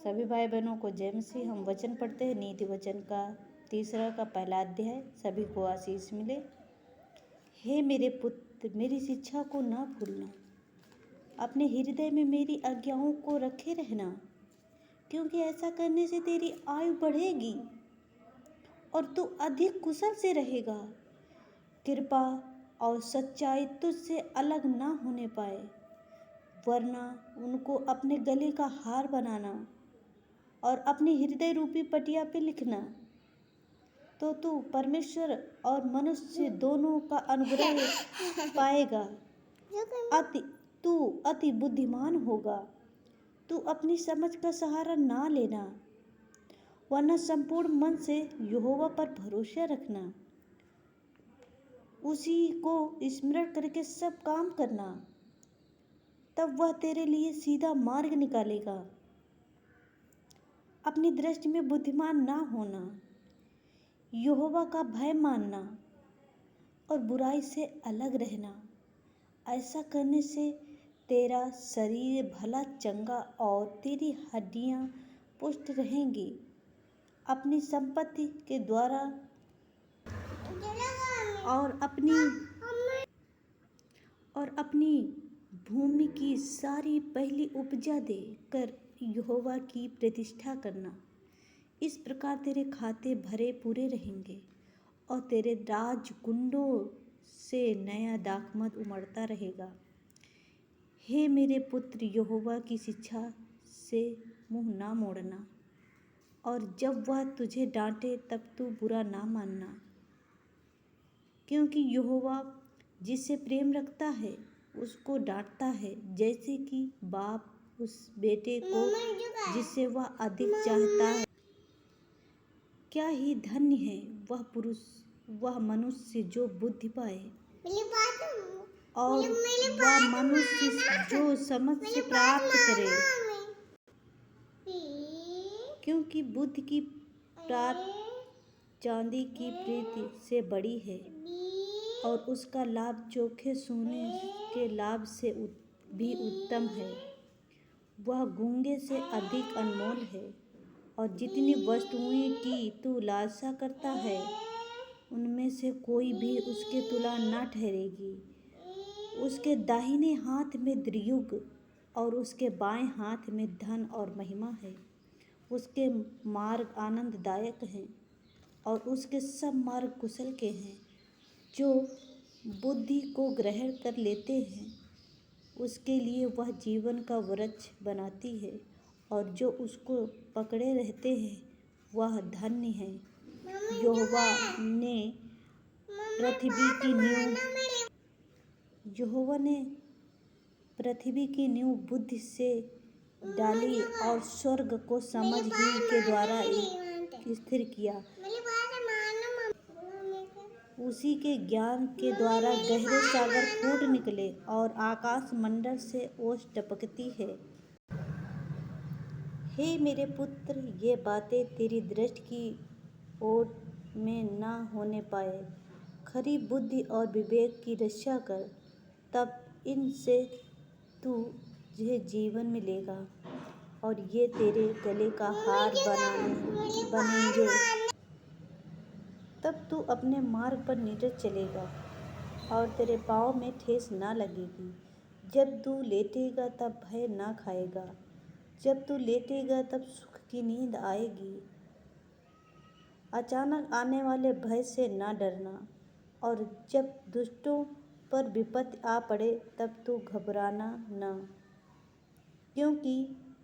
सभी भाई बहनों को जय मसीह। हम वचन पढ़ते हैं नीति वचन का 3 का पहला अध्याय। सभी को आशीष मिले। हे मेरे पुत्र, मेरी शिक्षा को ना भूलना, अपने हृदय में मेरी आज्ञाओं को रखे रहना, क्योंकि ऐसा करने से तेरी आयु बढ़ेगी और तू अधिक कुशल से रहेगा। कृपा और सच्चाई तुझसे अलग ना होने पाए, वरना उनको अपने गले का हार बनाना और अपने हृदय रूपी पटिया पे लिखना, तो तू परमेश्वर और मनुष्य दोनों का अनुग्रह पाएगा। तू अति बुद्धिमान होगा। तू अपनी समझ का सहारा ना लेना, वरना संपूर्ण मन से यहोवा पर भरोसा रखना। उसी को स्मरण करके सब काम करना, तब वह तेरे लिए सीधा मार्ग निकालेगा। अपनी दृष्टि में बुद्धिमान ना होना, यहोवा का भय मानना और बुराई से अलग रहना। ऐसा करने से तेरा शरीर भला चंगा और तेरी हड्डियां पुष्ट रहेंगी। अपनी संपत्ति के द्वारा और अपनी भूमि की सारी पहली उपजा दे कर यहोवा की प्रतिष्ठा करना। इस प्रकार तेरे खाते भरे पूरे रहेंगे और तेरे राजकुंडों से नया दाखमध उमड़ता रहेगा। हे मेरे पुत्र, यहोवा की शिक्षा से मुंह ना मोड़ना, और जब वह तुझे डांटे तब तू बुरा ना मानना, क्योंकि यहोवा जिससे प्रेम रखता है उसको डांटता है, जैसे कि बाप उस बेटे को जिससे वह अधिक चाहता है। क्या ही धन्य है वह मनुष्य जो बुद्धि पाए, और वह मनुष्य जो समझ से प्राप्त करे, क्योंकि बुद्धि की प्राप्ति चांदी की प्रीति से बड़ी है, और उसका लाभ चोखे सोने के लाभ से भी उत्तम है। वह गूंगे से अधिक अनमोल है, और जितनी वस्तुएं की तू लालसा करता है, उनमें से कोई भी उसके तुला न ठहरेगी। उसके दाहिने हाथ में द्रयुग और उसके बाएं हाथ में धन और महिमा है। उसके मार्ग आनंददायक हैं और उसके सब मार्ग कुशल के हैं। जो बुद्धि को ग्रहण कर लेते हैं, उसके लिए वह जीवन का वृक्ष बनाती है, और जो उसको पकड़े रहते हैं वह धन्य है। यहोवा ने पृथ्वी की नींव बुद्धि से डाली और स्वर्ग को समझ ही के द्वारा स्थिर किया। उसी के ज्ञान के द्वारा गहरे सागर फूट निकले और आकाश मंडल से ओस टपकती है। हे मेरे पुत्र, ये बातें तेरी दृष्टि की ओर में ना होने पाए। खरी बुद्धि और विवेक की रक्षा कर, तब इनसे तुझे जीवन मिलेगा और ये तेरे गले का हार बनेंगे। तब तू अपने मार्ग पर निडर चलेगा और तेरे पाँव में ठेस ना लगेगी। जब तू लेटेगा तब भय ना खाएगा, जब तू लेटेगा तब सुख की नींद आएगी। अचानक आने वाले भय से ना डरना, और जब दुष्टों पर विपत्ति आ पड़े तब तू घबराना ना, क्योंकि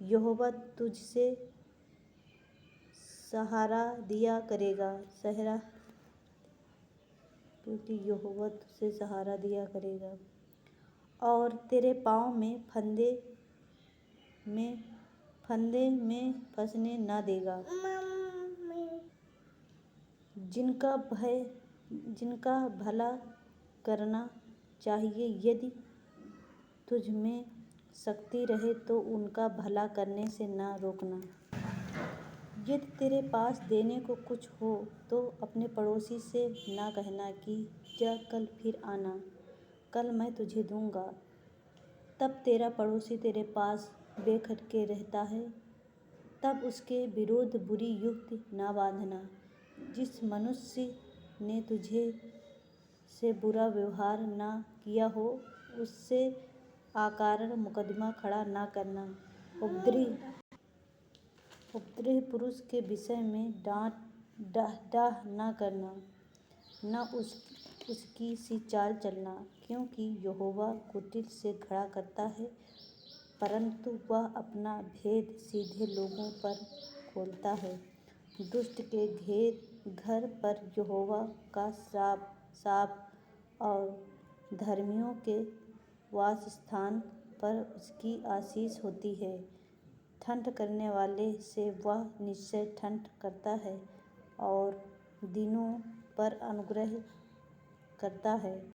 यहोवा तुझसे सहारा दिया करेगा और तेरे पाँव में फंदे में फंसने ना देगा। जिनका भला करना चाहिए, यदि तुझ में शक्ति रहे तो उनका भला करने से ना रोकना। यदि तेरे पास देने को कुछ हो तो अपने पड़ोसी से ना कहना कि जा कल फिर आना, कल मैं तुझे दूंगा। तब तेरा पड़ोसी तेरे पास बेखटके रहता है तब उसके विरोध बुरी युक्ति न बांधना। जिस मनुष्य ने तुझे से बुरा व्यवहार न किया हो उससे अकारण मुकदमा खड़ा न करना। उपद्रवी पुरुष के विषय में डाह न करना, न उसकी सी चाल चलना, क्योंकि यहोवा कुटिल से घृणा करता है, परंतु वह अपना भेद सीधे लोगों पर खोलता है। दुष्ट के घर पर यहोवा का शाप और धर्मियों के वासस्थान पर उसकी आशीष होती है। ठट्ठ करने वाले से वह निश्चय ठट्ठ करता है और दीनों पर अनुग्रह करता है।